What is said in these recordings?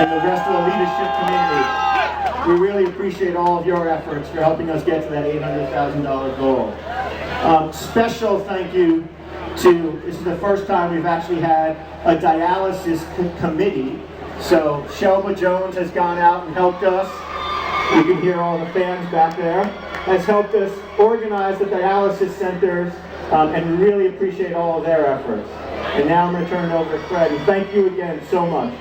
and the rest of the leadership community. We really appreciate all of your efforts for helping us get to that $800,000 goal. Special thank you to, this is the first time we've actually had a dialysis committee. So Shelba Jones has gone out and helped us. You can hear all the fans back there. Has helped us organize the dialysis centers, and we really appreciate all of their efforts. And now I'm going to turn it over to Fred. And thank you again so much.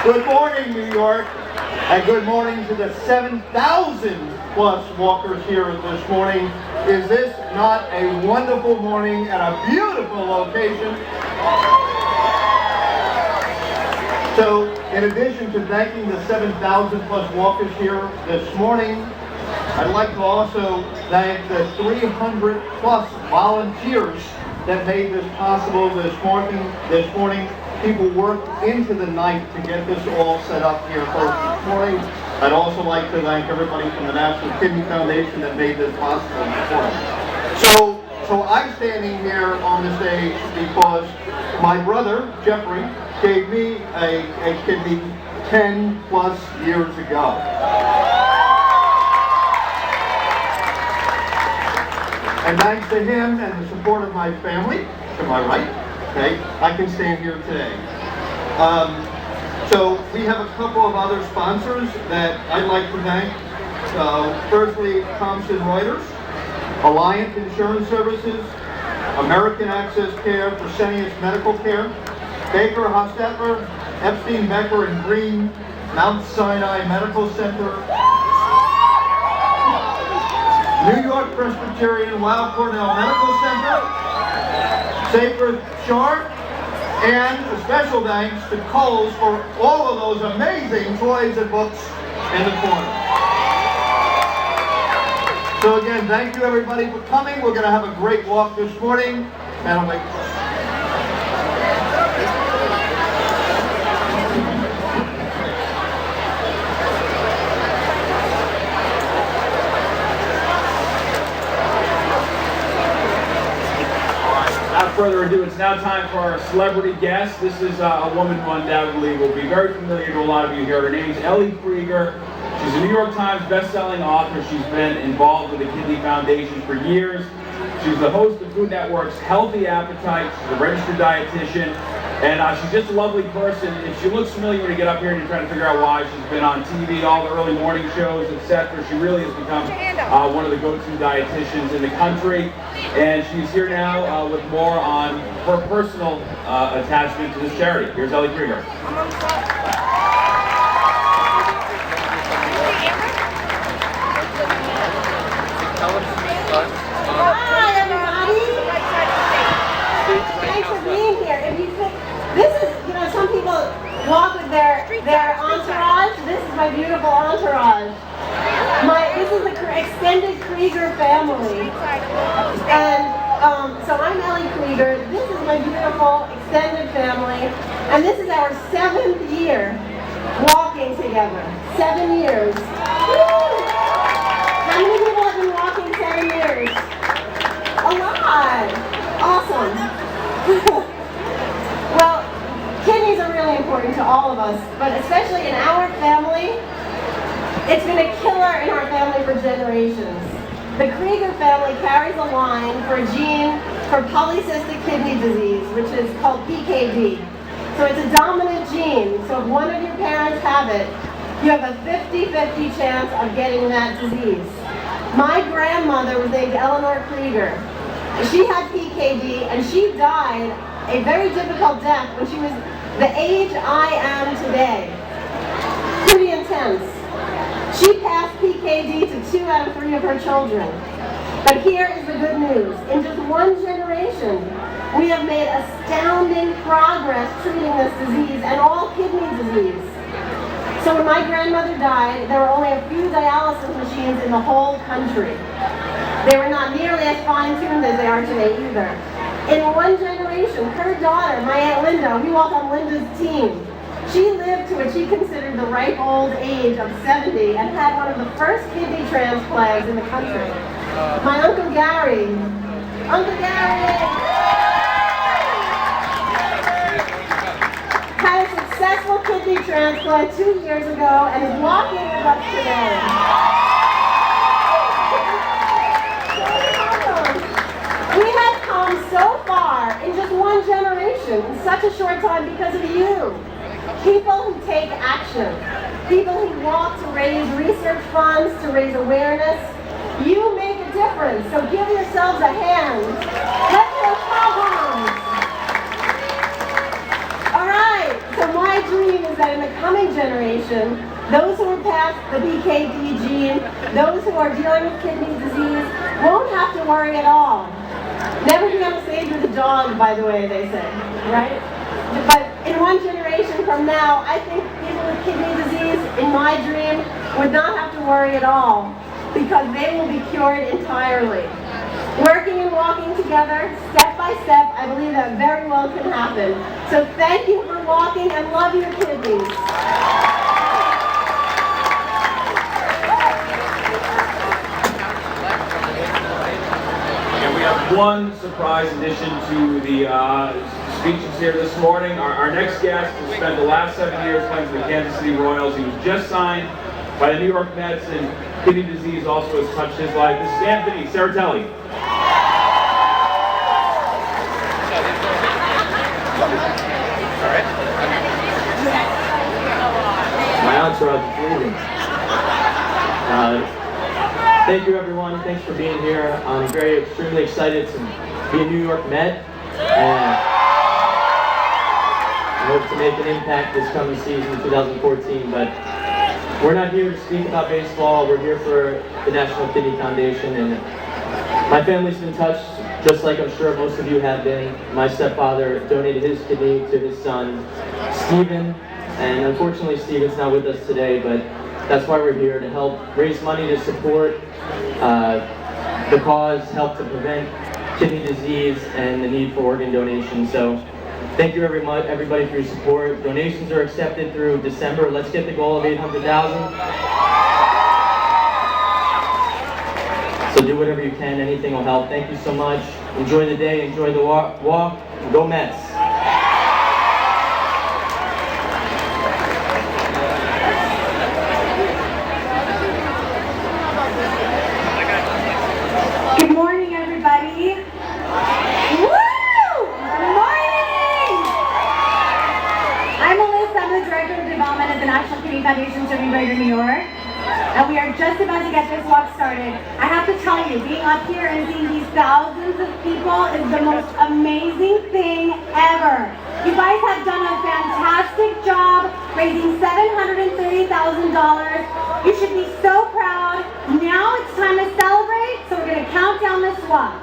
Good morning, New York, and good morning to the 7,000 plus walkers here this morning. Is this not a wonderful morning and a beautiful location? So, in addition to thanking the 7,000 plus walkers here this morning, I'd like to also thank the 300 plus volunteers that made this possible this morning. People worked into the night to get this all set up here first this morning. I'd also like to thank everybody from the National Kidney Foundation that made this possible this morning. So I'm standing here on the stage because my brother, Jeffrey, gave me a kidney 10 plus years ago. And thanks to him and the support of my family, to my right, okay, I can stand here today. So we have a couple of other sponsors that I'd like to thank. Firstly, Thomson Reuters, Alliant Insurance Services, American Access Care, Fresenius Medical Care, Baker Hostetler, Epstein Becker and Green, Mount Sinai Medical Center, New York Presbyterian Weill Cornell Medical Center, Sacred Shard, and a special thanks to Kohl's for all of those amazing toys and books in the corner. So again, thank you everybody for coming. We're going to have a great walk this morning, and I'll make Without further ado, it's now time for our celebrity guest. This is a woman who undoubtedly will be very familiar to a lot of you here. Her name is Ellie Krieger. She's a New York Times best-selling author. She's been involved with the Kidney Foundation for years. She's the host of Food Network's Healthy Appetite. She's a registered dietitian. And she's just a lovely person. If she looks familiar when you get up here and you're trying to figure out why, she's been on TV, all the early morning shows, etc. She really has become one of the go-to dietitians in the country. And she's here now with more on her personal attachment to this charity. Here's Ellie Krieger. Hi, everybody. Thanks for being here. This is, some people walk with their entourage. This is my beautiful entourage. This is the extended Krieger family. And so I'm Ellie Krieger. This is my beautiful extended family. And this is our 7th year walking together. 7 years. Woo! How many people have been walking 7 years? A lot. Awesome. Well, kidneys are really important to all of us, but especially in our family, it's been a killer in our family for generations. The Krieger family carries a line for a gene for polycystic kidney disease, which is called PKD. So it's a dominant gene, so if one of your parents have it, you have a 50-50 chance of getting that disease. My grandmother was named Eleanor Krieger. She had PKD, and she died a very difficult death when she was the age I am today. Pretty intense. She passed PKD to 2 out of 3 of her children. But here is the good news. In just one generation, we have made astounding progress treating this disease and all kidney disease. So when my grandmother died, there were only a few dialysis machines in the whole country. They were not nearly as fine-tuned as they are today either. In one generation, her daughter, my Aunt Linda, we walked on Linda's team. She lived to what she considered the ripe old age of 70 and had one of the first kidney transplants in the country. My Uncle Gary. Uncle Gary! kidney transplant 2 years ago and is walking with us today. We have come so far in just one generation, in such a short time, because of you. People who take action. People who walk to raise research funds, to raise awareness. You make a difference, so give yourselves a hand. Let's go Cowboys! All right, so my dream is that in the coming generation, those who are past the BKD gene, those who are dealing with kidney disease, won't have to worry at all. Never be on the stage with a dog, by the way, they say, right? But in one generation from now, I think people with kidney disease, in my dream, would not have to worry at all, because they will be cured entirely. Working and walking together, step by step, I believe that very well can happen. So thank you for walking and love your kidneys. And we have one surprise addition to the speeches here this morning. Our next guest has spent the last 7 years playing for the Kansas City Royals. He was just signed by the New York Mets, and kidney disease also has touched his life. This is Anthony Seratelli. My entourage is leaving. Thank you, everyone. Thanks for being here. I'm extremely excited to be a New York Met, and I hope to make an impact this coming season, 2014. But we're not here to speak about baseball. We're here for the National Kidney Foundation, and my family's been touched, just like I'm sure most of you have been. My stepfather donated his kidney to his son, Stephen, and unfortunately Stephen's not with us today, but that's why we're here, to help raise money to support the cause, help to prevent kidney disease and the need for organ donation. So thank you everybody for your support. Donations are accepted through December. Let's get the goal of 800,000. So do whatever you can, anything will help. Thank you so much. Enjoy the day, enjoy the walk. Go Mets. Good morning, everybody. Woo! Good morning! I'm Melissa. I'm the Director of Development at the National Kidney Foundation serving Greater New York. And we are just about to get this walk started. I have to tell you, being up here and seeing these thousands of people is the most amazing thing ever. You guys have done a fantastic job raising $730,000. You should be so proud. Now it's time to celebrate, so we're going to count down this walk.